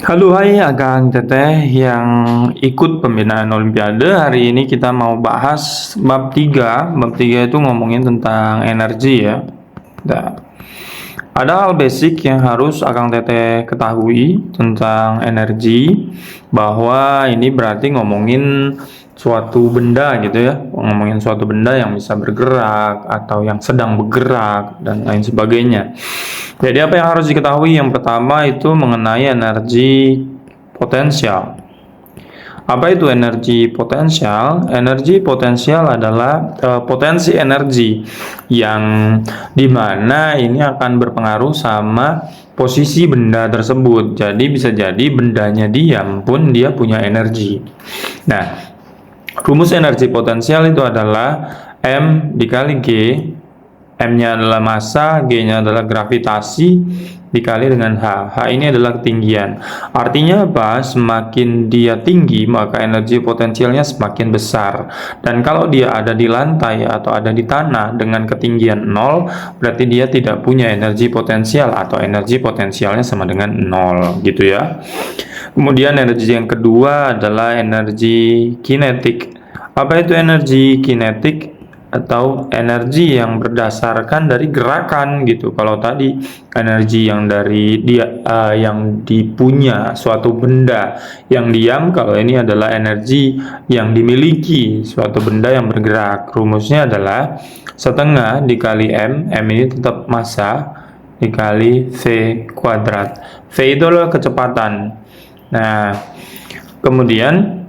Halo, hai Agang Teteh yang ikut pembinaan Olimpiade. Hari ini kita mau bahas bab 3. Bab 3 itu ngomongin tentang energi ya. Nah, ada hal basic yang harus Akang Teteh ketahui tentang energi, bahwa ini berarti ngomongin suatu benda gitu ya, ngomongin suatu benda yang bisa bergerak atau yang sedang bergerak dan lain sebagainya. Jadi apa yang harus diketahui? Yang pertama itu mengenai energi potensial. Apa itu energi potensial? Energi potensial adalah potensi energi yang dimana ini akan berpengaruh sama posisi benda tersebut. Jadi bisa jadi bendanya diam pun dia punya energi. Nah, rumus energi potensial itu adalah M dikali G. M-nya adalah massa, G-nya adalah gravitasi, dikali dengan H. H ini adalah ketinggian. Artinya apa? Semakin dia tinggi, maka energi potensialnya semakin besar. Dan kalau dia ada di lantai atau ada di tanah dengan ketinggian 0, berarti dia tidak punya energi potensial atau energi potensialnya sama dengan 0, gitu ya. Kemudian energi yang kedua adalah energi kinetik. Apa itu energi kinetik? Atau energi yang berdasarkan dari gerakan gitu. Kalau tadi energi yang dari dia yang dipunya suatu benda yang diam, kalau ini adalah energi yang dimiliki suatu benda yang bergerak. Rumusnya adalah setengah dikali M ini tetap massa, dikali V kuadrat. V itu adalah kecepatan. Nah, kemudian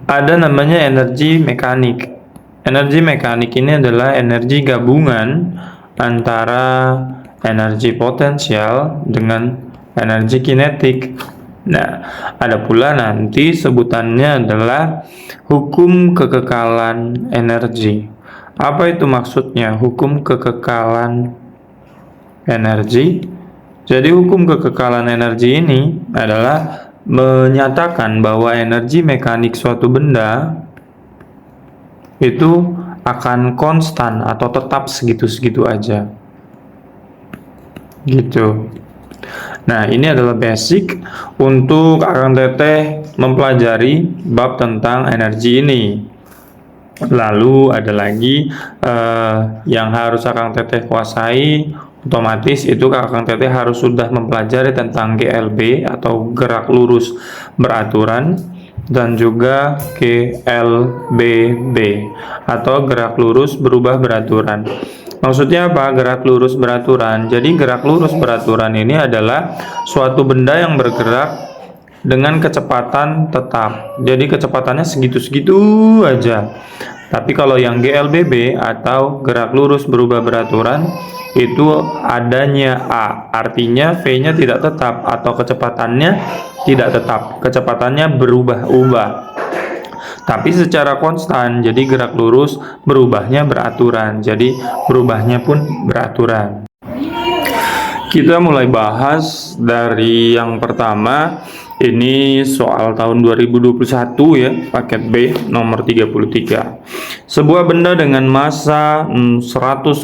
ada namanya energi mekanik. Energi mekanik ini adalah energi gabungan antara energi potensial dengan energi kinetik. Nah, ada pula nanti sebutannya adalah hukum kekekalan energi. Apa itu maksudnya hukum kekekalan energi? Jadi hukum kekekalan energi ini adalah menyatakan bahwa energi mekanik suatu benda itu akan konstan atau tetap segitu-segitu aja gitu. Nah, ini adalah basic untuk Akang Teteh mempelajari bab tentang energi ini. Lalu ada lagi yang harus Akang Teteh kuasai, otomatis itu Akang Teteh harus sudah mempelajari tentang GLB atau gerak lurus beraturan, dan juga GLBB atau gerak lurus berubah beraturan. Maksudnya apa gerak lurus beraturan? Jadi gerak lurus beraturan ini adalah suatu benda yang bergerak dengan kecepatan tetap. Jadi kecepatannya segitu-segitu aja. Tapi kalau yang GLBB atau gerak lurus berubah beraturan itu adanya A, artinya V-nya tidak tetap atau kecepatannya tidak tetap, kecepatannya berubah-ubah. Tapi secara konstan, jadi gerak lurus berubahnya beraturan, jadi berubahnya pun beraturan. Kita mulai bahas dari yang pertama. Ini soal tahun 2021 ya, paket B nomor 33. Sebuah benda dengan massa 100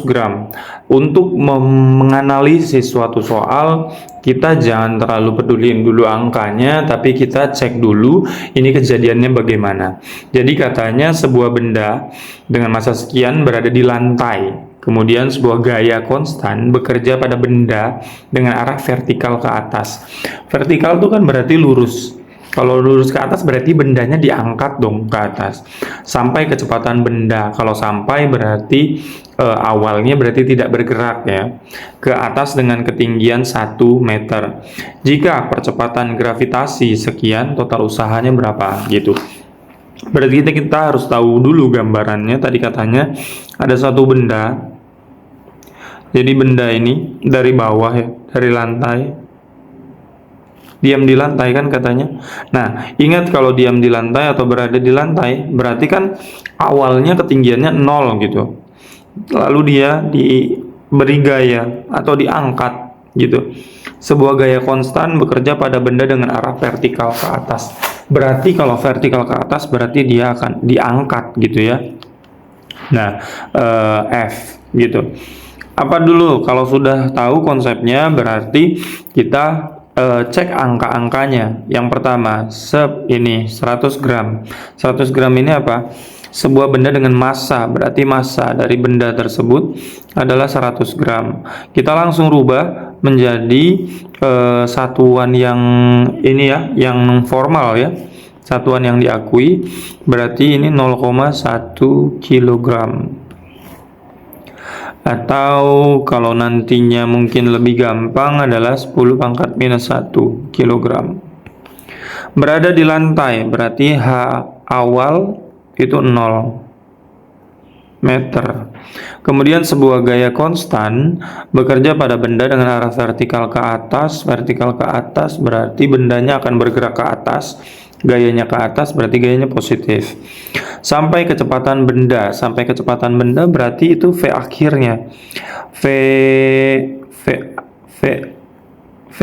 gram. Untuk menganalisis suatu soal, kita jangan terlalu peduliin dulu angkanya, tapi kita cek dulu ini kejadiannya bagaimana. Jadi katanya sebuah benda dengan massa sekian berada di lantai. Kemudian sebuah gaya konstan bekerja pada benda dengan arah vertikal ke atas. Vertikal itu kan berarti lurus. Kalau lurus ke atas berarti bendanya diangkat dong ke atas. Sampai kecepatan benda. Kalau sampai berarti awalnya berarti tidak bergerak ya. Ke atas dengan ketinggian 1 meter. Jika percepatan gravitasi sekian, total usahanya berapa gitu. Berarti kita harus tahu dulu gambarannya. Tadi katanya ada satu benda. Jadi benda ini dari bawah ya, dari lantai. Diam di lantai kan katanya. Nah, ingat kalau diam di lantai atau berada di lantai, berarti kan awalnya ketinggiannya 0 gitu. Lalu dia diberi gaya atau diangkat gitu. Sebuah gaya konstan bekerja pada benda dengan arah vertikal ke atas. Berarti kalau vertikal ke atas berarti dia akan diangkat gitu ya. Nah, F gitu. Apa dulu? Kalau sudah tahu konsepnya berarti kita cek angka-angkanya. Yang pertama, ini 100 gram. 100 gram ini apa? Sebuah benda dengan massa, berarti massa dari benda tersebut adalah 100 gram. Kita langsung rubah menjadi satuan yang ini ya, yang formal ya. Satuan yang diakui, berarti ini 0,1 kilogram. Atau kalau nantinya mungkin lebih gampang adalah 10 pangkat minus 1 kilogram. Berada di lantai, berarti H awal itu 0 meter. Kemudian sebuah gaya konstan bekerja pada benda dengan arah vertikal ke atas. Vertikal ke atas berarti bendanya akan bergerak ke atas. Gayanya ke atas berarti gayanya positif. Sampai kecepatan benda. Sampai kecepatan benda berarti itu V akhirnya. V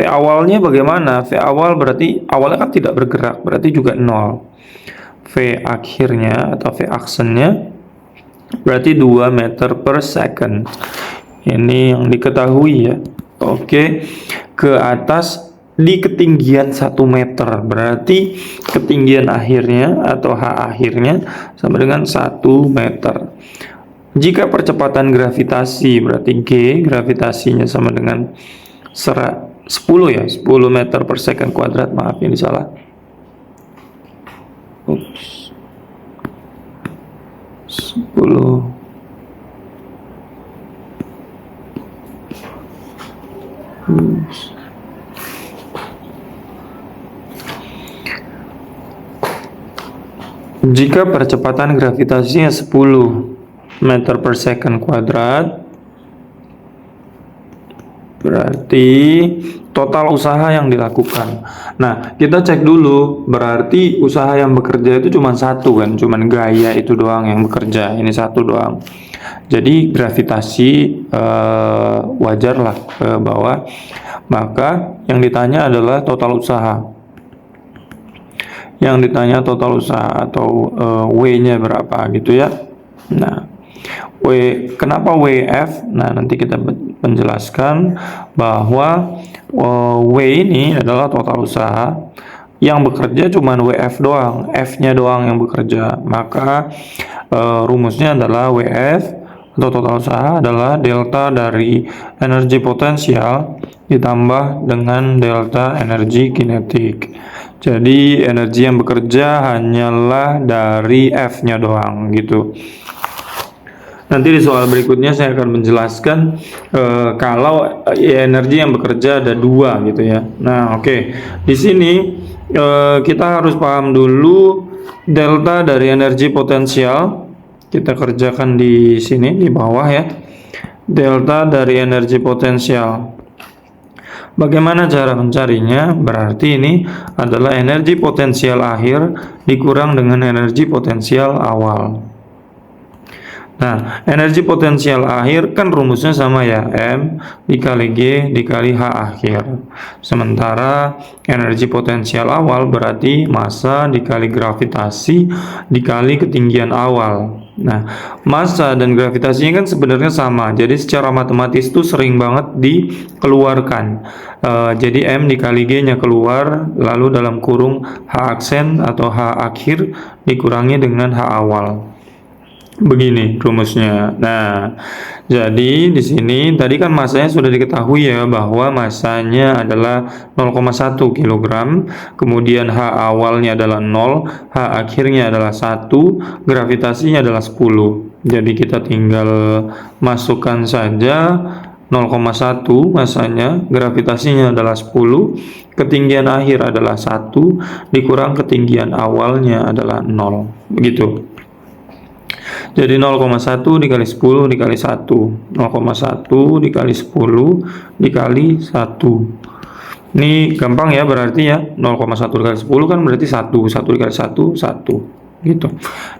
awalnya bagaimana? V awal berarti awalnya kan tidak bergerak, berarti juga 0. V akhirnya atau V aksennya berarti 2 meter per second. Ini yang diketahui ya. Oke, ke atas di ketinggian 1 meter, berarti ketinggian akhirnya atau H akhirnya sama dengan 1 meter. Jika percepatan gravitasi, berarti G gravitasinya sama dengan 10 ya, 10 meter per second kuadrat. Maaf, ini salah. Ups. 10 Jika percepatan gravitasinya 10 meter per second kuadrat, berarti total usaha yang dilakukan. Nah, kita cek dulu, berarti usaha yang bekerja itu cuma satu kan, cuma gaya itu doang yang bekerja, ini satu doang. Jadi gravitasi wajarlah ke bawah. Maka yang ditanya adalah total usaha. Yang ditanya total usaha atau W-nya berapa gitu ya. Nah, kenapa WF? Nah, nanti kita menjelaskan bahwa W ini adalah total usaha. Yang bekerja cuma WF doang, F-nya doang yang bekerja. Maka rumusnya adalah WF atau total usaha adalah delta dari energi potensial ditambah dengan delta energi kinetik. Jadi energi yang bekerja hanyalah dari F-nya doang gitu. Nanti di soal berikutnya saya akan menjelaskan kalau energi yang bekerja ada 2 gitu ya. Nah, oke. Di sini kita harus paham dulu delta dari energi potensial. Kita kerjakan di sini di bawah ya. Delta dari energi potensial. Bagaimana cara mencarinya? Berarti ini adalah energi potensial akhir dikurang dengan energi potensial awal. Nah, energi potensial akhir kan rumusnya sama ya, M dikali G dikali H akhir. Sementara energi potensial awal berarti massa dikali gravitasi dikali ketinggian awal. Nah, massa dan gravitasinya kan sebenarnya sama. Jadi secara matematis itu sering banget dikeluarkan. Jadi M dikali G-nya keluar, lalu dalam kurung H aksen atau H akhir dikurangi dengan H awal. Begini rumusnya. Nah, jadi di sini tadi kan massanya sudah diketahui ya, bahwa massanya adalah 0,1 kg, kemudian H awalnya adalah 0, H akhirnya adalah 1, gravitasinya adalah 10. Jadi kita tinggal masukkan saja 0,1 massanya, gravitasinya adalah 10, ketinggian akhir adalah 1, dikurang ketinggian awalnya adalah 0. Begitu. Jadi 0,1 dikali 10 dikali 1, 0,1 dikali 10 dikali 1. Ini gampang ya, berarti ya 0,1 dikali 10 kan berarti 1 dikali 1, 1 gitu.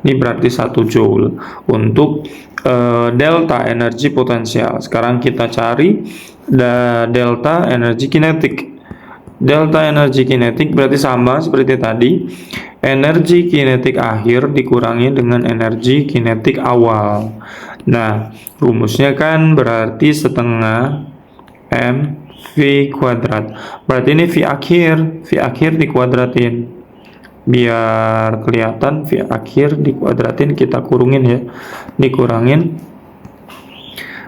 Ini berarti 1 joule untuk delta energi potensial. Sekarang kita cari delta energi kinetik. Delta energi kinetik berarti sama seperti tadi. Energi kinetik akhir dikurangi dengan energi kinetik awal. Nah, rumusnya kan berarti setengah M V kuadrat. Berarti ini V akhir dikuadratin. Biar kelihatan V akhir dikuadratin, kita kurungin ya. Dikurangin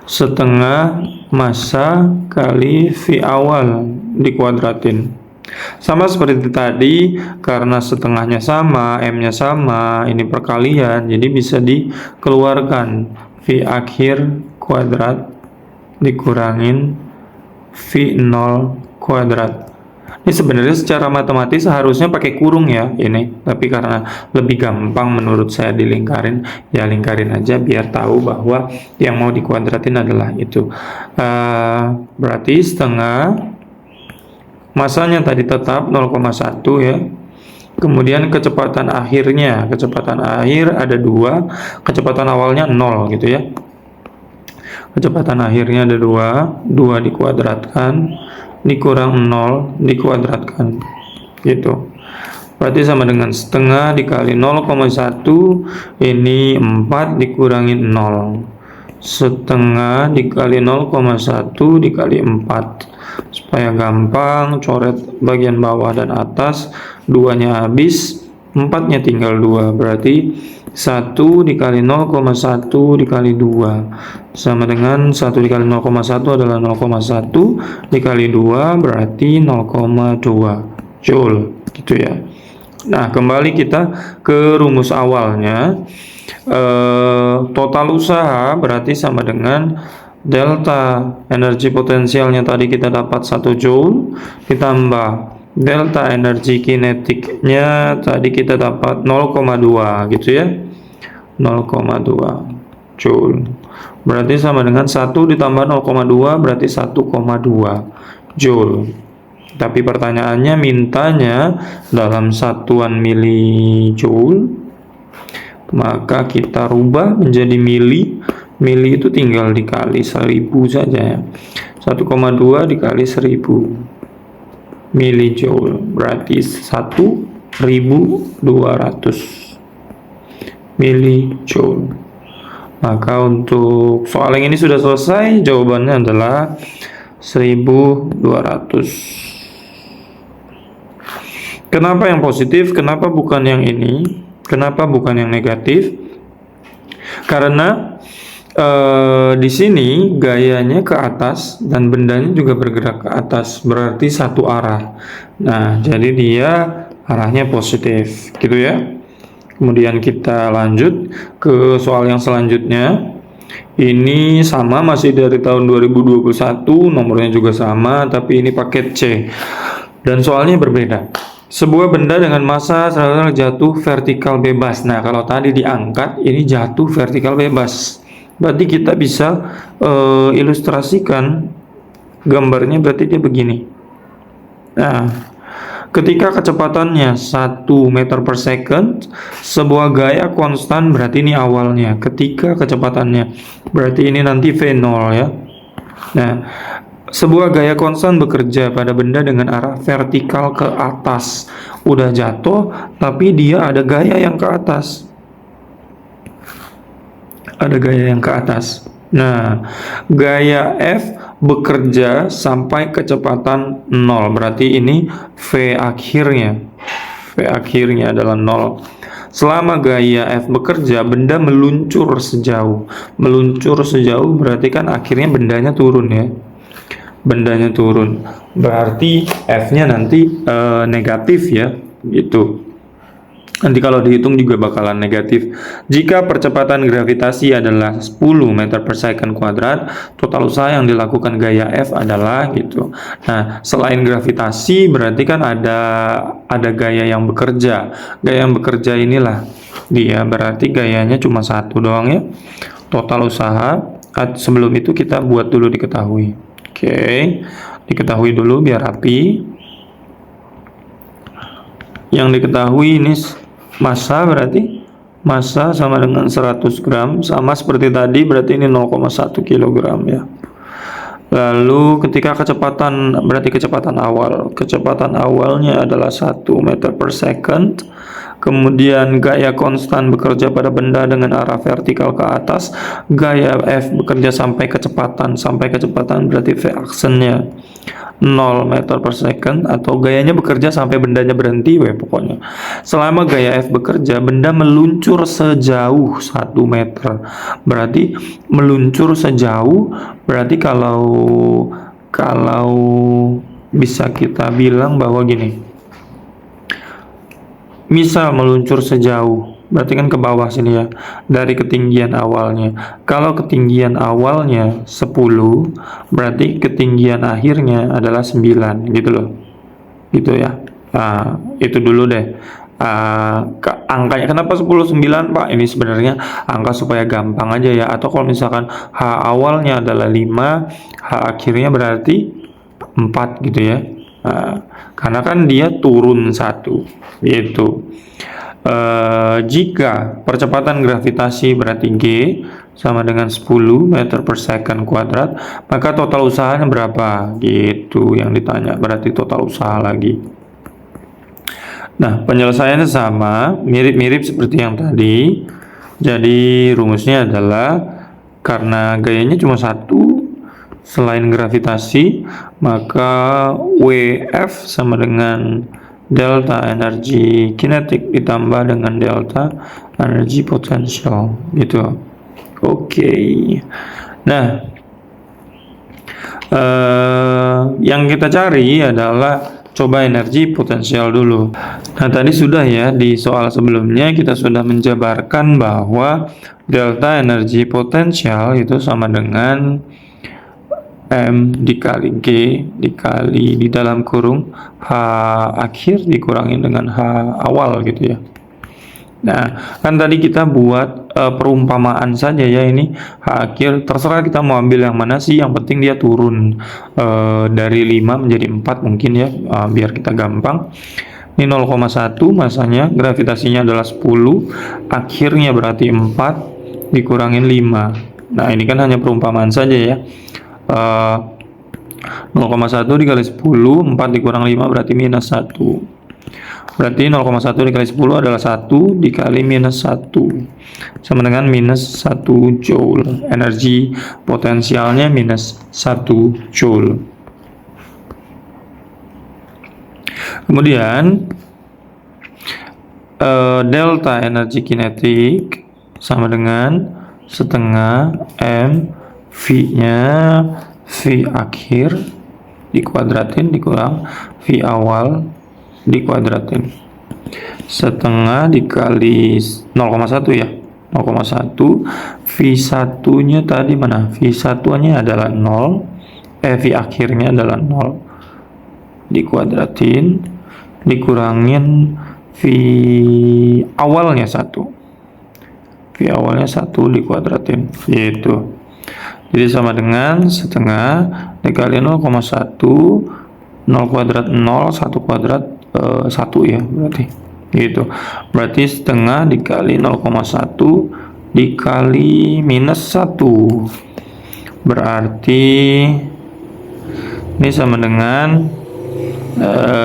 setengah massa kali V awal dikuadratin. Sama seperti tadi, karena setengahnya sama, M-nya sama, ini perkalian, jadi bisa dikeluarkan V akhir kuadrat dikurangin V0 kuadrat. Ini sebenarnya secara matematis harusnya pakai kurung ya ini, tapi karena lebih gampang menurut saya dilingkarin, ya lingkarin aja biar tahu bahwa yang mau dikuadratin adalah itu. Berarti setengah masanya tadi tetap 0,1 ya. Kemudian kecepatan akhir ada 2, kecepatan awalnya 0 gitu ya. Kecepatan akhirnya ada 2 dikuadratkan dikurang 0 dikuadratkan gitu. Berarti sama dengan setengah dikali 0,1, ini 4 dikurangi 0. Setengah dikali 0,1 dikali 4. Supaya gampang, coret bagian bawah dan atas, 2-nya habis, 4-nya tinggal 2. Berarti 1 dikali 0,1 dikali 2 sama dengan 1 dikali 0,1 adalah 0,1 dikali 2 berarti 0,2 Joule gitu ya. Nah, kembali kita ke rumus awalnya. Total usaha berarti sama dengan delta energi potensialnya tadi kita dapat 1 Joule ditambah delta energi kinetiknya tadi kita dapat 0,2 gitu ya, 0,2 Joule. Berarti sama dengan 1 ditambah 0,2 berarti 1,2 Joule. Tapi pertanyaannya mintanya dalam satuan milijoule, maka kita rubah menjadi mili. Mili itu tinggal dikali 1000 saja ya. 1,2 dikali 1000 milijoule berarti 1200 milijoule. Maka untuk soal yang ini sudah selesai, jawabannya adalah 1200. Kenapa yang positif? Kenapa bukan yang ini? Kenapa bukan yang negatif? Karena di sini gayanya ke atas dan bendanya juga bergerak ke atas, berarti satu arah. Nah, jadi dia arahnya positif, gitu ya. Kemudian kita lanjut ke soal yang selanjutnya. Ini sama, masih dari tahun 2021, nomornya juga sama, tapi ini paket C. Dan soalnya berbeda. Sebuah benda dengan massa jatuh vertikal bebas. Nah, kalau tadi diangkat, ini jatuh vertikal bebas. Berarti kita bisa ilustrasikan gambarnya, berarti dia begini. Nah, ketika kecepatannya 1 meter per second, sebuah gaya konstan, berarti ini awalnya. Ketika kecepatannya, berarti ini nanti V0 ya. Nah, sebuah gaya konstan bekerja pada benda dengan arah vertikal ke atas. Udah jatuh, tapi dia ada gaya yang ke atas. Ada gaya yang ke atas. Nah, gaya F bekerja sampai kecepatan 0. Berarti ini V akhirnya. V akhirnya adalah 0. Selama gaya F bekerja, benda meluncur sejauh. Meluncur sejauh berarti kan akhirnya bendanya turun ya. Bendanya turun. Berarti F-nya nanti negatif ya, gitu. Nanti kalau dihitung juga bakalan negatif. Jika percepatan gravitasi adalah 10 meter per second kuadrat, total usaha yang dilakukan gaya F adalah gitu. Nah, selain gravitasi berarti kan ada gaya yang bekerja. Gaya yang bekerja inilah dia, berarti gayanya cuma satu doang ya. Total usaha, sebelum itu kita buat dulu diketahui. Oke, diketahui dulu biar rapi. Yang diketahui ini massa, berarti massa sama dengan 100 gram, sama seperti tadi, berarti ini 0,1 kilogram ya. Lalu ketika kecepatan, berarti kecepatan awalnya adalah 1 meter per second. Kemudian gaya konstan bekerja pada benda dengan arah vertikal ke atas. Gaya F bekerja sampai kecepatan berarti V aksennya 0 meter per second, atau gayanya bekerja sampai bendanya berhenti, pokoknya. Selama gaya F bekerja, benda meluncur sejauh 1 meter. Berarti meluncur sejauh, berarti kalau bisa kita bilang bahwa gini. Misal meluncur sejauh, berarti kan ke bawah sini ya, dari ketinggian awalnya. Kalau ketinggian awalnya 10, berarti ketinggian akhirnya adalah 9, gitu loh. Gitu ya. Nah, itu dulu deh. Angkanya kenapa 10 9, Pak? Ini sebenarnya angka supaya gampang aja ya. Atau kalau misalkan H awalnya adalah 5, H akhirnya berarti 4 gitu ya. Karena kan dia turun 1 gitu. Jika percepatan gravitasi berarti G sama dengan 10 meter per second kuadrat, maka total usahanya berapa? Gitu yang ditanya, berarti total usaha lagi. Nah, penyelesaiannya sama, mirip-mirip seperti yang tadi. Jadi rumusnya adalah karena gayanya cuma 1 selain gravitasi, maka WF sama dengan delta energi kinetik ditambah dengan delta energi potensial, gitu. Oke. Nah, yang kita cari adalah coba energi potensial dulu. Nah, tadi sudah ya, di soal sebelumnya kita sudah menjabarkan bahwa delta energi potensial itu sama dengan M dikali G dikali di dalam kurung H akhir dikurangi dengan H awal gitu ya. Nah, kan tadi kita buat perumpamaan saja ya, ini H akhir, terserah kita mau ambil yang mana sih, yang penting dia turun dari 5 menjadi 4 mungkin ya, biar kita gampang. Ini 0,1 masanya, gravitasinya adalah 10, akhirnya berarti 4 dikurangin 5. Nah, ini kan hanya perumpamaan saja ya. 0,1 dikali 10, 4 dikurang 5 berarti minus 1. Berarti 0,1 dikali 10 adalah 1 dikali minus 1, sama dengan minus 1 joule. Energi potensialnya minus 1 joule. Kemudian delta energi kinetik sama dengan setengah M V-nya V akhir dikuadratin dikurang V awal dikuadratin, setengah dikali 0,1 ya, 0,1. V1 nya tadi mana? V1 nya adalah 0, V akhirnya adalah 0 dikuadratin dikurangin V awalnya 1, V awalnya 1 dikuadratin, gitu. Jadi sama dengan setengah dikali 0,1, 0 kuadrat 0, 1 kuadrat 1 ya, berarti gitu. Berarti setengah dikali 0,1 dikali minus 1, berarti ini sama dengan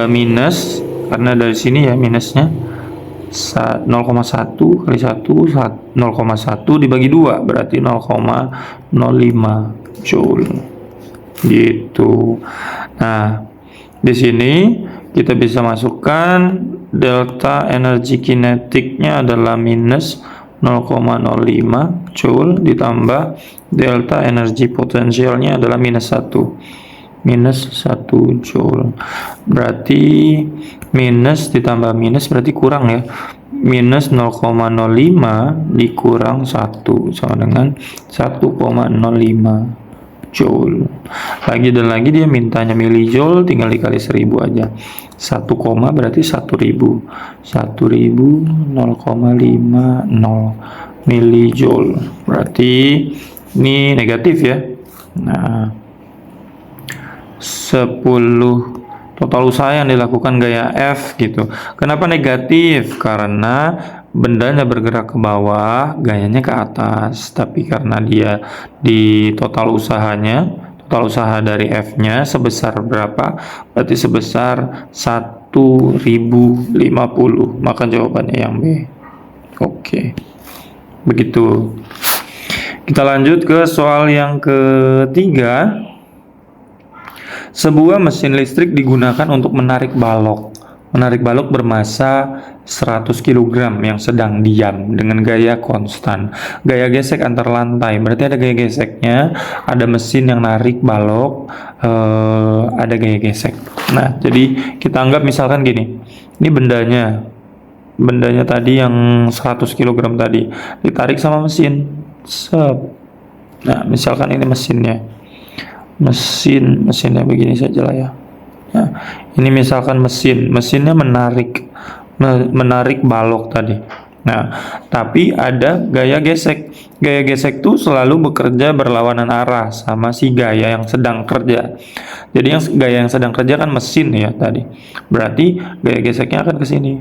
minus, karena dari sini ya minusnya 0,1 kali 1, 0,1 dibagi 2 berarti 0,05 joule gitu. Nah, di sini kita bisa masukkan delta energi kinetiknya adalah minus 0,05 joule ditambah delta energi potensialnya adalah minus 1 joule. Berarti minus ditambah minus berarti kurang ya. Minus 0,05 dikurang 1 sama dengan 1,05 joule. Lagi dan lagi dia mintanya milijoule, tinggal dikali 1000 aja. 1, berarti 1000. 0,50 milijoule. Berarti ini negatif ya. Nah, 10 total usaha yang dilakukan gaya F gitu. Kenapa negatif? Karena bendanya bergerak ke bawah, gayanya ke atas. Tapi karena dia di total usahanya, total usaha dari F-nya sebesar berapa? Berarti sebesar 1050. Maka jawabannya yang B. Oke. Begitu. Kita lanjut ke soal yang ketiga. Sebuah mesin listrik digunakan untuk menarik balok. Menarik balok bermassa 100 kg yang sedang diam dengan gaya konstan. Gaya gesek antar lantai, berarti ada gaya geseknya, ada mesin yang narik balok, ada gaya gesek. Nah, jadi kita anggap misalkan gini, ini bendanya tadi yang 100 kg tadi, ditarik sama mesin. Nah, misalkan ini mesinnya begini saja lah ya. Nah, ini misalkan mesinnya menarik balok tadi. Nah, tapi ada gaya gesek. Gaya gesek itu selalu bekerja berlawanan arah sama si gaya yang sedang kerja. Jadi gaya yang sedang kerja kan mesin ya tadi. Berarti gaya geseknya akan ke sini.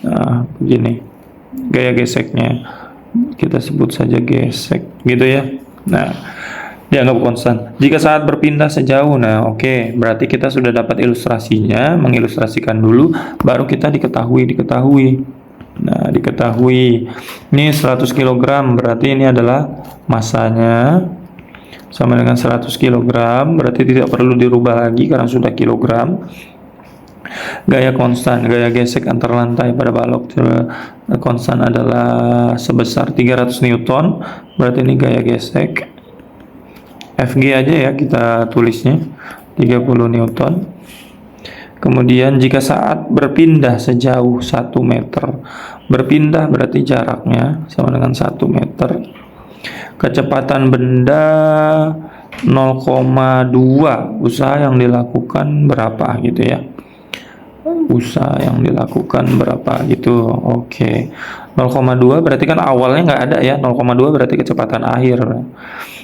Nah, begini. Gaya geseknya kita sebut saja gesek, gitu ya. Nah, dianggap konstan. Jika saat berpindah sejauh, nah oke, berarti kita sudah dapat ilustrasinya, mengilustrasikan dulu, baru kita diketahui. Nah, diketahui. Ini 100 kg, berarti ini adalah massanya sama dengan 100 kg, berarti tidak perlu dirubah lagi karena sudah kilogram. Gaya konstan, gaya gesek antar lantai pada balok konstan adalah sebesar 300 Newton, berarti ini gaya gesek. Fg aja ya kita tulisnya 30 Newton. Kemudian jika saat berpindah sejauh 1 meter, berpindah berarti jaraknya sama dengan 1 meter. Kecepatan benda 0,2, usaha yang dilakukan berapa gitu ya. Usaha yang dilakukan berapa gitu. Oke. 0,2 berarti kan awalnya nggak ada ya. 0,2 berarti kecepatan akhir.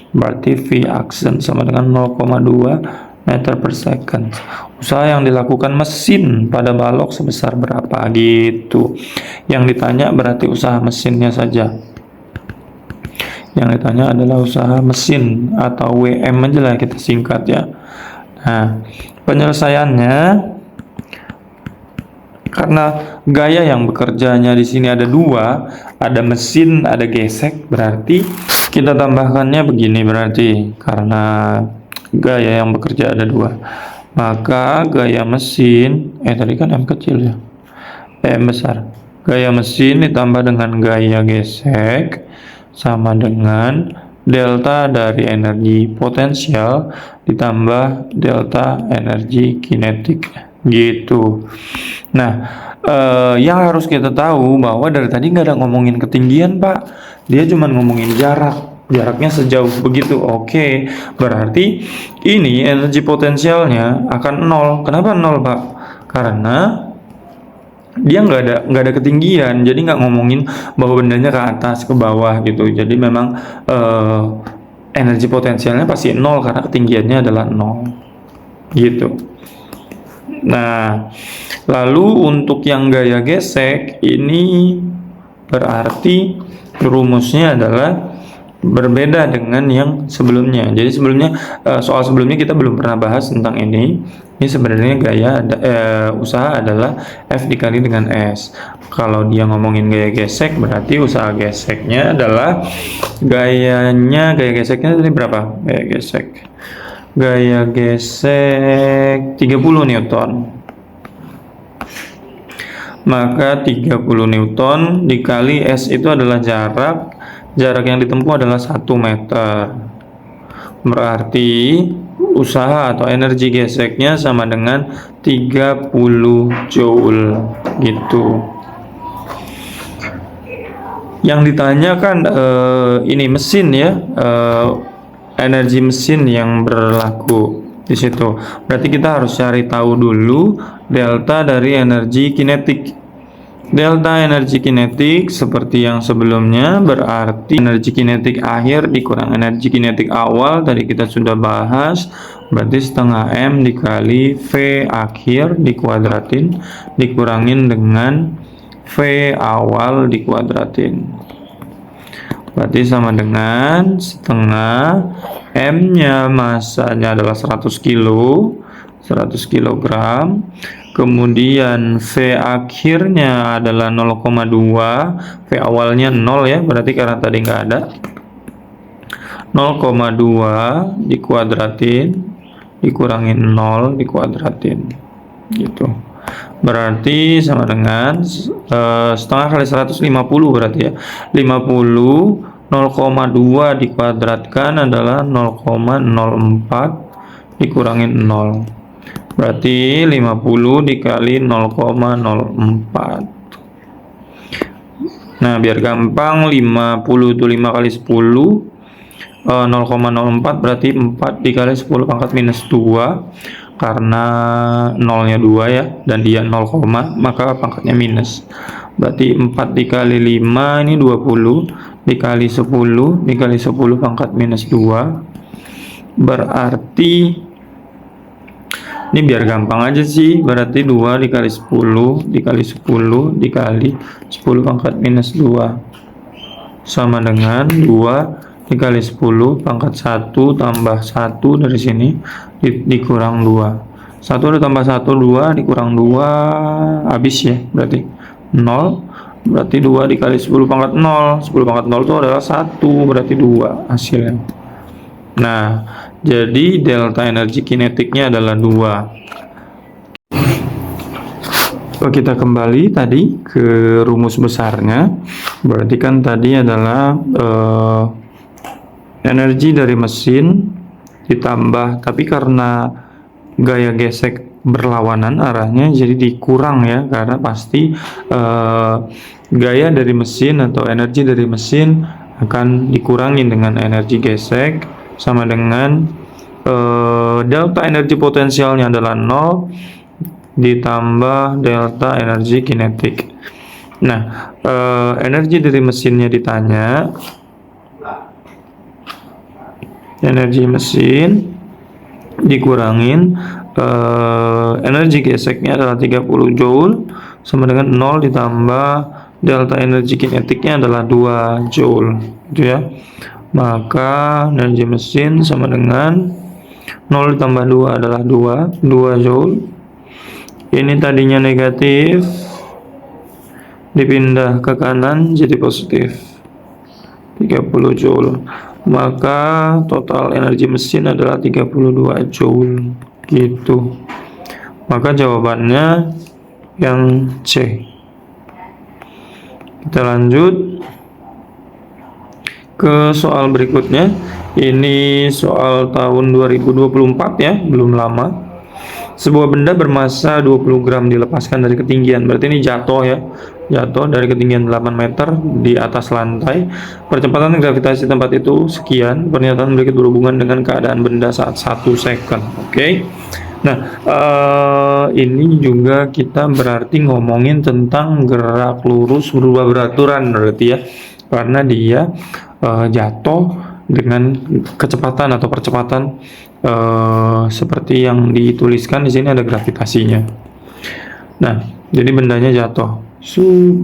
Berarti V action sama dengan 0,2 meter per second. Usaha yang dilakukan mesin pada balok sebesar berapa gitu. Yang ditanya berarti usaha mesinnya saja. Yang ditanya adalah usaha mesin atau WM aja lah kita singkat ya. Nah, penyelesaiannya karena gaya yang bekerjanya di sini ada dua, ada mesin, ada gesek, berarti kita tambahkannya begini berarti karena gaya yang bekerja ada dua, maka gaya mesin tadi kan M kecil ya, M besar, gaya mesin ditambah dengan gaya gesek sama dengan delta dari energi potensial ditambah delta energi kinetik gitu. Nah, yang harus kita tahu bahwa dari tadi nggak ada ngomongin ketinggian, Pak. Dia cuma ngomongin jaraknya sejauh begitu. Oke, berarti ini energi potensialnya akan 0. Kenapa 0, Pak? Karena dia nggak ada ketinggian, jadi nggak ngomongin bahwa bendanya ke atas ke bawah gitu. Jadi memang energi potensialnya pasti 0 karena ketinggiannya adalah 0 gitu. Nah, lalu untuk yang gaya gesek ini berarti rumusnya adalah berbeda dengan yang sebelumnya. Jadi sebelumnya soal sebelumnya kita belum pernah bahas tentang ini. Ini sebenarnya gaya usaha adalah F dikali dengan S. Kalau dia ngomongin gaya gesek berarti usaha geseknya adalah gaya geseknya tadi berapa? Gaya gesek 30 Newton. Maka 30 Newton dikali S itu adalah jarak yang ditempuh adalah 1 meter. Berarti usaha atau energi geseknya sama dengan 30 joule gitu. Yang ditanyakan ini mesin ya, energi mesin yang berlaku di situ. Berarti kita harus cari tahu dulu delta dari energi kinetik. Delta energi kinetik seperti yang sebelumnya berarti energi kinetik akhir dikurang energi kinetik awal, tadi kita sudah bahas, berarti setengah M dikali V akhir dikuadratin dikurangin dengan V awal dikuadratin. Berarti sama dengan setengah M-nya masanya adalah 100 kg. Kemudian V akhirnya adalah 0,2. V awalnya 0 ya, berarti karena tadi nggak ada. 0,2 dikuadratin dikurangin 0 dikuadratin gitu. Berarti sama dengan setengah kali 150 berarti ya. 50 0,2 dikuadratkan adalah 0,04 dikurangin 0. Berarti 50 dikali 0,04. Nah, biar gampang 50 itu 5 kali 10 0,04 berarti 4 dikali 10 pangkat minus 2 karena nolnya 2 ya dan dia 0, maka pangkatnya minus. Berarti 4 dikali 5 ini 20 dikali 10 dikali 10 pangkat minus 2 berarti ini biar gampang aja sih, berarti 2 dikali 10 dikali 10 dikali 10 pangkat minus 2 sama dengan 2 dikali 10 pangkat 1 tambah 1 dari sini dikurang 2. 1 ditambah 1 2 dikurang 2 habis ya, berarti 0. Berarti 2 dikali 10 pangkat 0. 10 pangkat 0 itu adalah 1, berarti 2 hasilnya. Nah, jadi delta energi kinetiknya adalah 2. Kita kembali tadi ke rumus besarnya. Berarti kan tadi adalah energi dari mesin ditambah, tapi karena gaya gesek berlawanan arahnya jadi dikurang ya, karena pasti gaya dari mesin atau energi dari mesin akan dikurangi dengan energi gesek sama dengan delta energi potensialnya adalah 0 ditambah delta energi kinetik. Nah, energi dari mesinnya ditanya, energi mesin dikurangin energi geseknya adalah 30 joule sama dengan 0 ditambah delta energi kinetiknya adalah 2 joule gitu ya. Maka energi mesin sama dengan 0 ditambah 2 adalah 2 joule. Ini tadinya negatif dipindah ke kanan jadi positif 30 joule. Maka total energi mesin adalah 32 joule gitu. Maka jawabannya yang C. Kita lanjut ke soal berikutnya. Ini soal tahun 2024 ya, belum lama. Sebuah benda bermasa 20 gram dilepaskan dari ketinggian. Berarti ini jatuh ya. Jatuh dari ketinggian 8 meter di atas lantai. Percepatan gravitasi tempat itu sekian. Pernyataan berikut berhubungan dengan keadaan benda saat 1 second. Oke. Nah, ini juga kita berarti ngomongin tentang gerak lurus berubah beraturan berarti ya. Karena dia jatuh dengan kecepatan atau percepatan seperti yang dituliskan di sini ada gravitasinya. Nah, jadi bendanya jatuh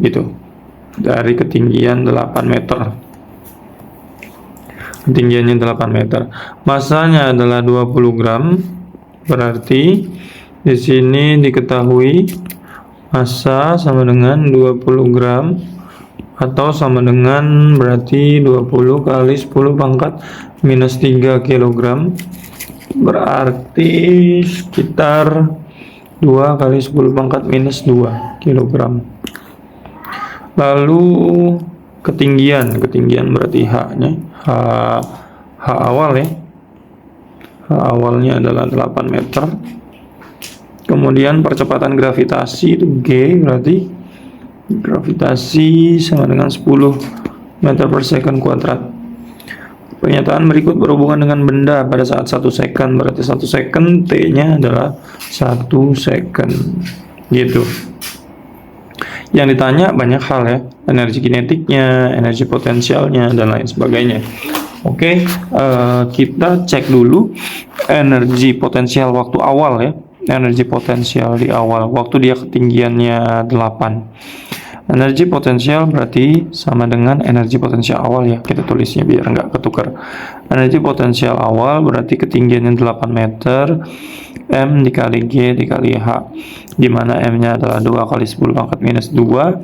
gitu dari ketinggian 8 meter. Ketinggiannya 8 meter. Masanya adalah 20 gram. Berarti di sini diketahui massa sama dengan 20 gram atau sama dengan berarti 20 kali 10 pangkat minus 3 kg, berarti sekitar 2 kali 10 pangkat minus 2 kg. Lalu ketinggian berarti H awal ya. H awalnya adalah 8 meter. Kemudian percepatan gravitasi itu G, berarti gravitasi sama dengan 10 meter per second kuadrat. Pernyataan berikut berhubungan dengan benda pada saat 1 second, berarti 1 second T-nya adalah 1 second gitu. Yang ditanya banyak hal ya, energi kinetiknya, energi potensialnya, dan lain sebagainya. Oke, kita cek dulu energi potensial waktu awal ya. Energi potensial di awal waktu dia ketinggiannya 8. Energi potensial berarti sama dengan energi potensial awal ya, kita tulisnya biar nggak ketukar. Energi potensial awal berarti ketinggiannya 8 meter, M dikali G dikali H, dimana M nya adalah 2 kali 10 pangkat minus 2,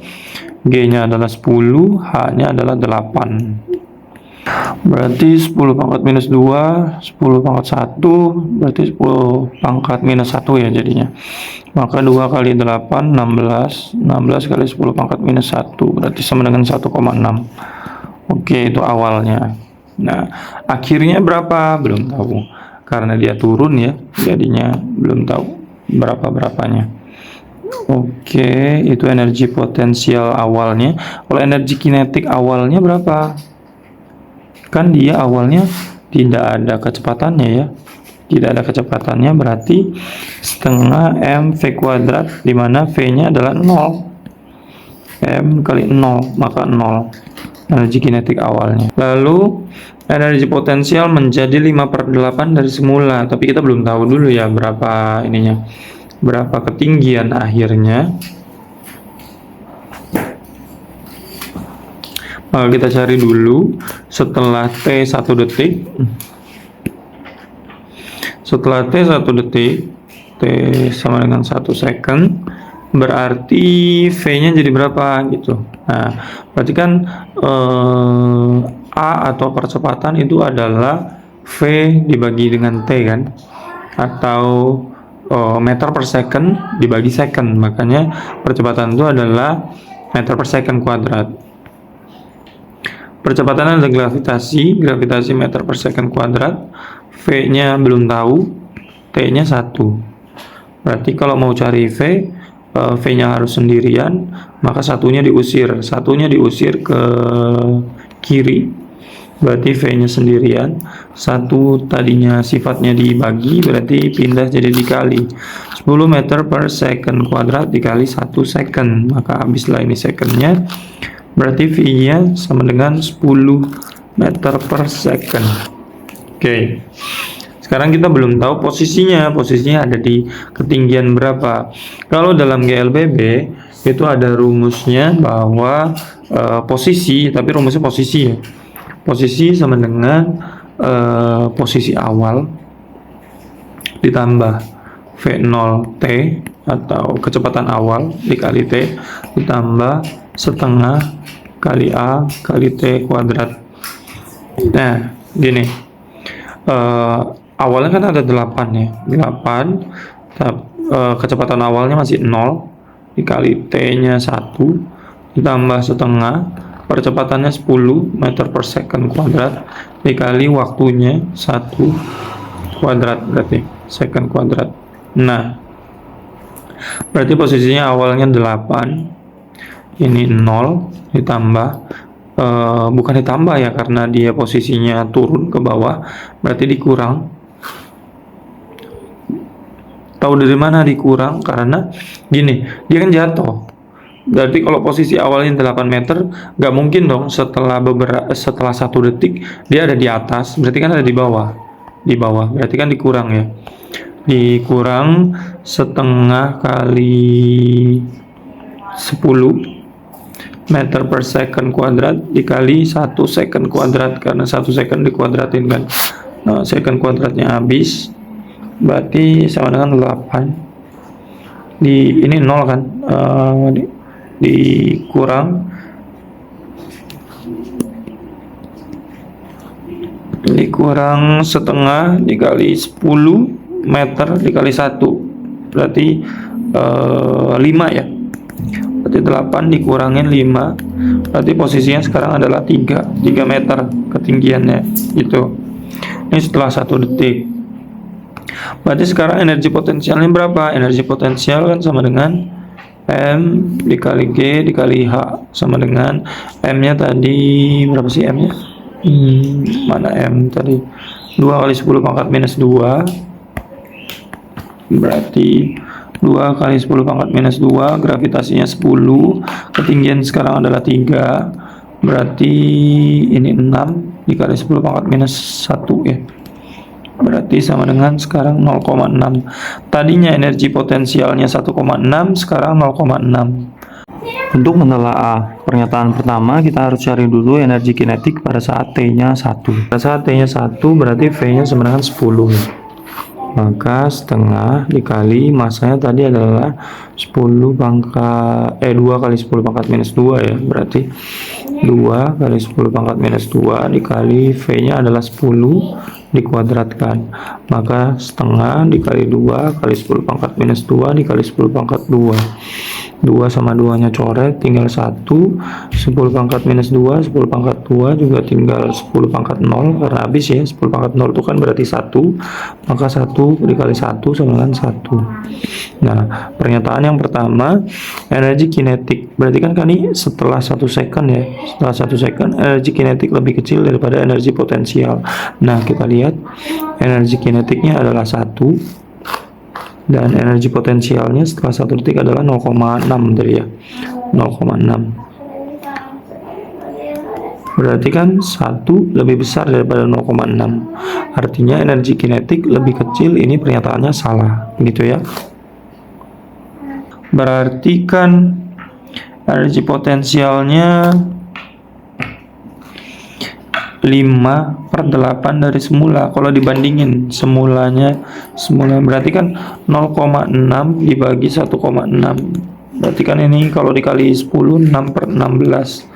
G nya adalah 10, H nya adalah 8. Berarti 10 pangkat minus 2, 10 pangkat 1, berarti 10 pangkat minus 1 ya jadinya. Maka 2 kali 8, 16. 16 kali 10 pangkat minus 1, berarti sama dengan 1,6. Oke, itu awalnya. Nah, akhirnya berapa? Belum tahu. Karena dia turun ya, jadinya belum tahu berapa-berapanya. Oke, itu energi potensial awalnya. Kalau energi kinetik awalnya berapa? Kan dia awalnya tidak ada kecepatannya ya, tidak ada kecepatannya, berarti setengah mv kuadrat, dimana v nya adalah 0, m kali 0, maka 0 energi kinetik awalnya. Lalu energi potensial menjadi 5/8 dari semula, tapi kita belum tahu dulu ya berapa ininya, berapa ketinggian akhirnya. Maka kita cari dulu setelah T 1 detik. Setelah T 1 detik, T sama dengan 1 second, berarti V-nya jadi berapa gitu. Nah, berarti kan A atau percepatan itu adalah V dibagi dengan T kan, atau meter per second dibagi second. Makanya percepatan itu adalah meter per second kuadrat. Percepatan adalah gravitasi meter per second kuadrat. V-nya belum tahu, T-nya 1. Berarti kalau mau cari V, V-nya harus sendirian, maka satunya diusir ke kiri. Berarti V-nya sendirian. 1 tadinya sifatnya dibagi, berarti pindah jadi dikali. 10 meter per second kuadrat dikali 1 second, maka habislah ini secondnya. Berarti V-nya sama dengan 10 meter per second. Oke. Sekarang kita belum tahu posisinya ada di ketinggian berapa. Kalau dalam GLBB itu ada rumusnya bahwa posisi, tapi rumusnya posisi ya. Posisi sama dengan posisi awal ditambah V0T atau kecepatan awal dikali T ditambah setengah kali A kali T kuadrat. Nah, gini. Awalnya kan ada 8 ya. 8 kecepatan awalnya masih 0 dikali T-nya 1 ditambah setengah, percepatannya 10 meter per second kuadrat dikali waktunya 1 kuadrat, berarti second kuadrat. Nah, berarti posisinya awalnya 8, ini 0 ditambah bukan ditambah ya, karena dia posisinya turun ke bawah, berarti dikurang. Tahu dari mana dikurang? Karena gini, dia kan jatuh. Berarti kalau posisi awalnya 8 meter, nggak mungkin dong setelah 1 detik dia ada di atas, berarti kan ada di bawah. Berarti kan dikurang ya. Dikurang setengah kali 10 meter per second kuadrat dikali 1 second kuadrat, karena 1 second dikuadratin kan. Nah, second kuadratnya habis, berarti sama dengan 8. Ini 0 kan, dikurang setengah dikali 10 meter dikali 1, berarti 5 ya. Berarti 8 dikurangin 5, berarti posisinya sekarang adalah 3 meter ketinggiannya gitu. Ini setelah 1 detik. Berarti sekarang energi potensialnya berapa? Energi potensial kan sama dengan M dikali G dikali H, sama dengan M-nya tadi berapa sih M-nya? Mana M tadi? 2 kali 10 pangkat minus 2, berarti 2 kali 10 pangkat minus 2, gravitasinya 10, ketinggian sekarang adalah 3, berarti ini 6 dikali 10 pangkat minus 1 ya, berarti sama dengan sekarang 0,6. Tadinya energi potensialnya 1,6, sekarang 0,6. Untuk menelaah pernyataan pertama, kita harus cari dulu energi kinetik pada saat T-nya 1. Pada saat T-nya 1, berarti V-nya sama dengan 10. Maka setengah dikali masanya tadi adalah 2 kali 10 pangkat minus 2 ya, berarti 2 kali 10 pangkat minus 2 dikali V-nya adalah 10 dikuadratkan. Maka setengah dikali 2 kali 10 pangkat minus 2 dikali 10 pangkat 2. 2 sama 2 nya coret, tinggal 1. 10 pangkat minus 2, 10 pangkat 2 juga tinggal 10 pangkat 0, karena habis ya. 10 pangkat 0 itu kan berarti 1, maka 1 dikali 1 sama dengan 1. Nah, pernyataan yang pertama, energi kinetik, berarti kan ini setelah 1 second ya. Setelah 1 second, energi kinetik lebih kecil daripada energi potensial. Nah, kita lihat energi kinetiknya adalah 1, dan energi potensialnya setelah 1 detik adalah 0,6 tadi ya, 0,6. Berarti kan 1 lebih besar daripada 0,6. Artinya energi kinetik lebih kecil. Ini pernyataannya salah, gitu ya. Berarti kan energi potensialnya 5/8 dari semula. Kalau dibandingin semula berarti kan 0,6 dibagi 1,6. Berarti kan ini kalau dikali 10, 6/16.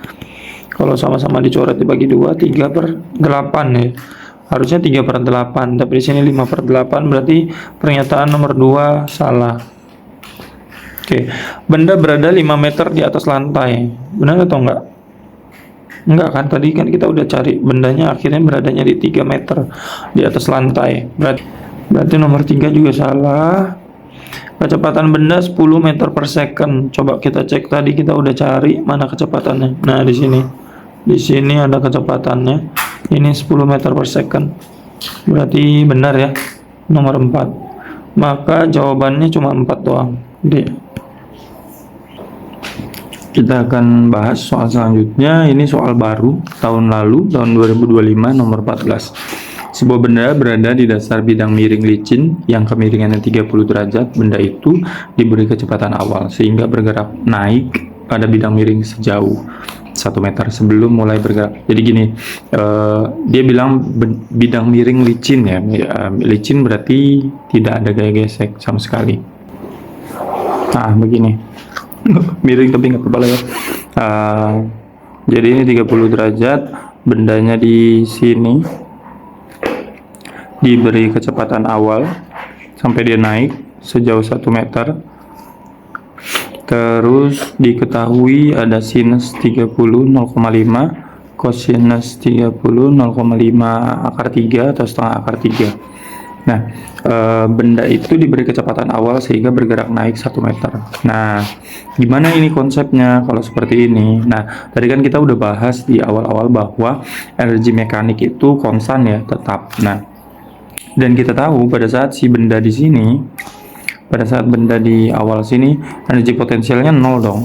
Kalau sama-sama dicoret dibagi 2, 3/8 ya. Harusnya 3/8, tapi di sini 5/8, berarti pernyataan nomor 2 salah. Oke, benda berada 5 meter di atas lantai. Benar atau enggak? Enggak kan, tadi kan kita udah cari bendanya akhirnya beradanya di 3 meter di atas lantai. Berarti nomor 3 juga salah. Kecepatan benda 10 meter per second. Coba kita cek, tadi kita udah cari mana kecepatannya. Nah, di sini. Di sini ada kecepatannya. Ini 10 meter per second. Berarti benar ya. Nomor 4. Maka jawabannya cuma 4 doang. D. Kita akan bahas soal selanjutnya. Ini soal baru tahun lalu, tahun 2025, nomor 14. Sebuah benda berada di dasar bidang miring licin yang kemiringannya 30 derajat. Benda itu diberi kecepatan awal sehingga bergerak naik pada bidang miring sejauh 1 meter sebelum mulai bergerak. Jadi gini, dia bilang bidang miring licin ya. Licin berarti tidak ada gaya gesek sama sekali. Nah, begini. Miring tapi nggak kepala ya. Jadi ini 30 derajat, bendanya di sini diberi kecepatan awal sampai dia naik sejauh 1 meter. Terus diketahui ada sinus 30 0,5, cosinus 30 0,5 akar 3 atau setengah akar 3. Nah, benda itu diberi kecepatan awal sehingga bergerak naik 1 meter. Nah, gimana ini konsepnya kalau seperti ini? Nah, tadi kan kita udah bahas di awal-awal bahwa energi mekanik itu konstan ya, tetap. Nah, dan kita tahu pada saat si benda di sini, pada saat benda di awal sini, energi potensialnya 0 dong,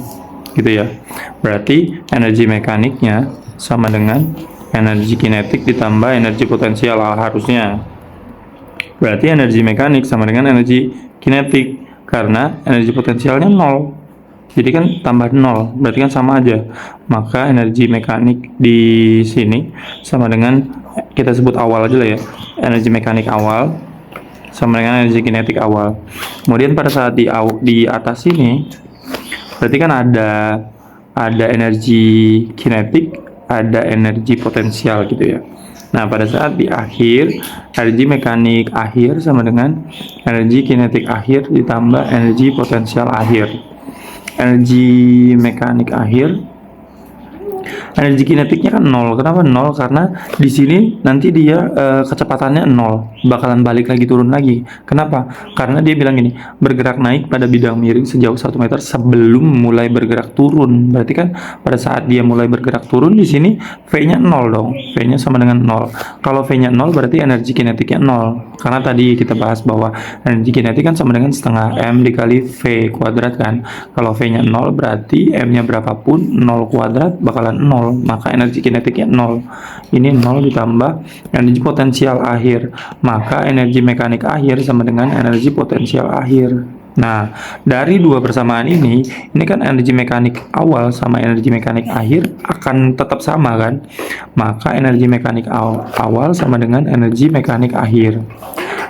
gitu ya. Berarti energi mekaniknya sama dengan energi kinetik ditambah energi potensial harusnya. Berarti energi mekanik sama dengan energi kinetik, karena energi potensialnya 0. Jadi kan tambah 0, berarti kan sama aja. Maka energi mekanik di sini sama dengan, kita sebut awal aja lah ya, energi mekanik awal sama dengan energi kinetik awal. Kemudian pada saat di atas sini, berarti kan ada energi kinetik, ada energi potensial gitu ya. Nah, pada saat di akhir, energi mekanik akhir sama dengan energi kinetik akhir ditambah energi potensial akhir. Energi mekanik akhir, energi kinetiknya kan 0. Kenapa 0? Karena di sini nanti dia kecepatannya 0, bakalan balik lagi turun lagi. Kenapa? Karena dia bilang gini, bergerak naik pada bidang miring sejauh 1 meter sebelum mulai bergerak turun. Berarti kan pada saat dia mulai bergerak turun di sini V-nya 0 dong. V-nya sama dengan 0. Kalau V-nya 0 berarti energi kinetiknya 0. Karena tadi kita bahas bahwa energi kinetik kan sama dengan setengah M dikali V kuadrat kan. Kalau V-nya 0 berarti M-nya berapapun 0 kuadrat bakalan 0. Maka energi kinetiknya 0. Ini 0 ditambah energi potensial akhir. Maka energi mekanik akhir sama dengan energi potensial akhir. Nah, dari dua persamaan ini kan energi mekanik awal sama energi mekanik akhir akan tetap sama kan? Maka energi mekanik awal sama dengan energi mekanik akhir.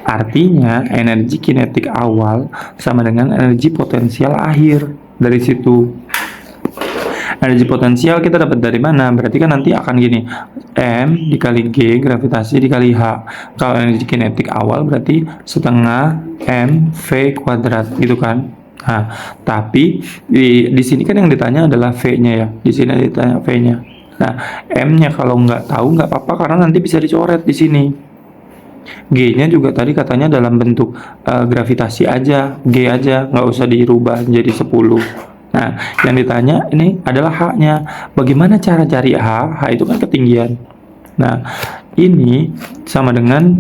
Artinya energi kinetik awal sama dengan energi potensial akhir. Dari situ Energi potensial kita dapat dari mana? Berarti kan nanti akan gini, M dikali G gravitasi dikali H. Kalau energi kinetik awal berarti setengah M V kuadrat gitu kan. Nah, tapi di sini kan yang ditanya adalah V-nya ya. Di sini ditanya V-nya. Nah, M-nya kalau nggak tahu nggak apa-apa karena nanti bisa dicoret di sini. G-nya juga tadi katanya dalam bentuk gravitasi aja, G aja, nggak usah dirubah jadi 10. Nah, yang ditanya ini adalah H-nya. Bagaimana cara cari H? H itu kan ketinggian. Nah, ini sama dengan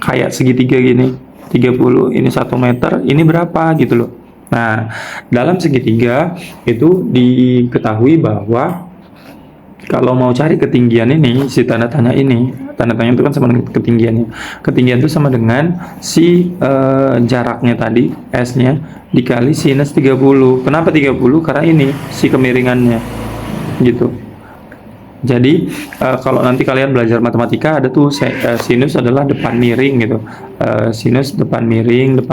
kayak segitiga gini. 30, ini 1 meter, ini berapa gitu loh. Nah, dalam segitiga itu diketahui bahwa kalau mau cari ketinggian ini, si tanda tanya itu kan sama dengan ketinggiannya. Ketinggian itu sama dengan si jaraknya tadi, S-nya, dikali sinus 30. Kenapa 30? Karena ini, si kemiringannya. Gitu. Jadi, kalau nanti kalian belajar matematika, ada tuh sinus adalah depan miring gitu. Sinus depan miring,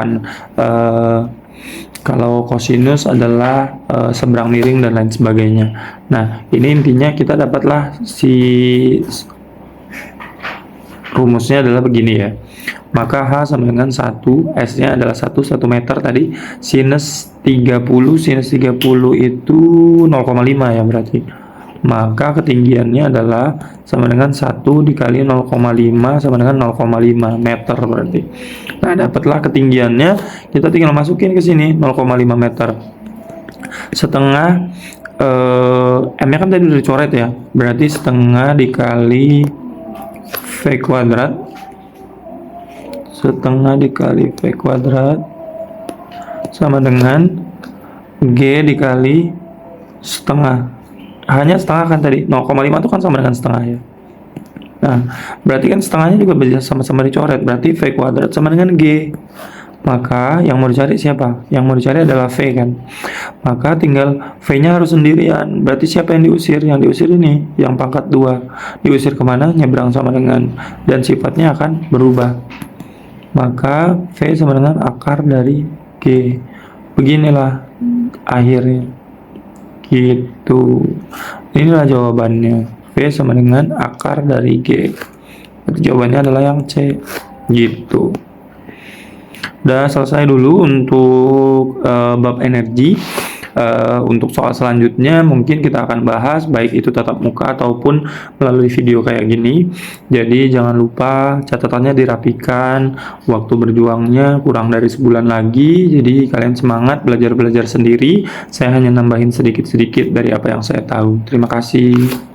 kalau kosinus adalah seberang miring dan lain sebagainya. Nah, ini intinya kita dapatlah si rumusnya adalah begini ya. Maka H sama dengan 1, S-nya adalah 1 meter tadi. Sinus 30 itu 0,5 ya berarti. Maka ketinggiannya adalah sama dengan 1 dikali 0,5 sama dengan 0,5 meter berarti. Nah, dapatlah ketinggiannya, kita tinggal masukin ke sini 0,5 meter. Setengah M-nya kan tadi udah dicoret ya. Berarti setengah dikali V kuadrat. Setengah dikali V kuadrat sama dengan G dikali setengah. Hanya setengah kan tadi, 0,5 itu kan sama dengan setengah ya. Nah, berarti kan setengahnya juga bisa sama-sama dicoret. Berarti V kuadrat sama dengan G. Maka yang mau dicari siapa? Yang mau dicari adalah V kan. Maka tinggal V-nya harus sendirian. Berarti siapa yang diusir? Yang diusir ini, yang pangkat 2. Diusir kemana? Nyebrang sama dengan. Dan sifatnya akan berubah. Maka V sama dengan akar dari G. Beginilah akhirnya. Gitu. Inilah jawabannya. V sama dengan akar dari G. Berarti jawabannya adalah yang C. Gitu. Udah selesai dulu untuk bab energi. Untuk soal selanjutnya mungkin kita akan bahas baik itu tatap muka ataupun melalui video kayak gini. Jadi jangan lupa catatannya dirapikan, waktu berjuangnya kurang dari sebulan lagi. Jadi kalian semangat belajar sendiri. Saya hanya nambahin sedikit-sedikit dari apa yang saya tahu. Terima kasih.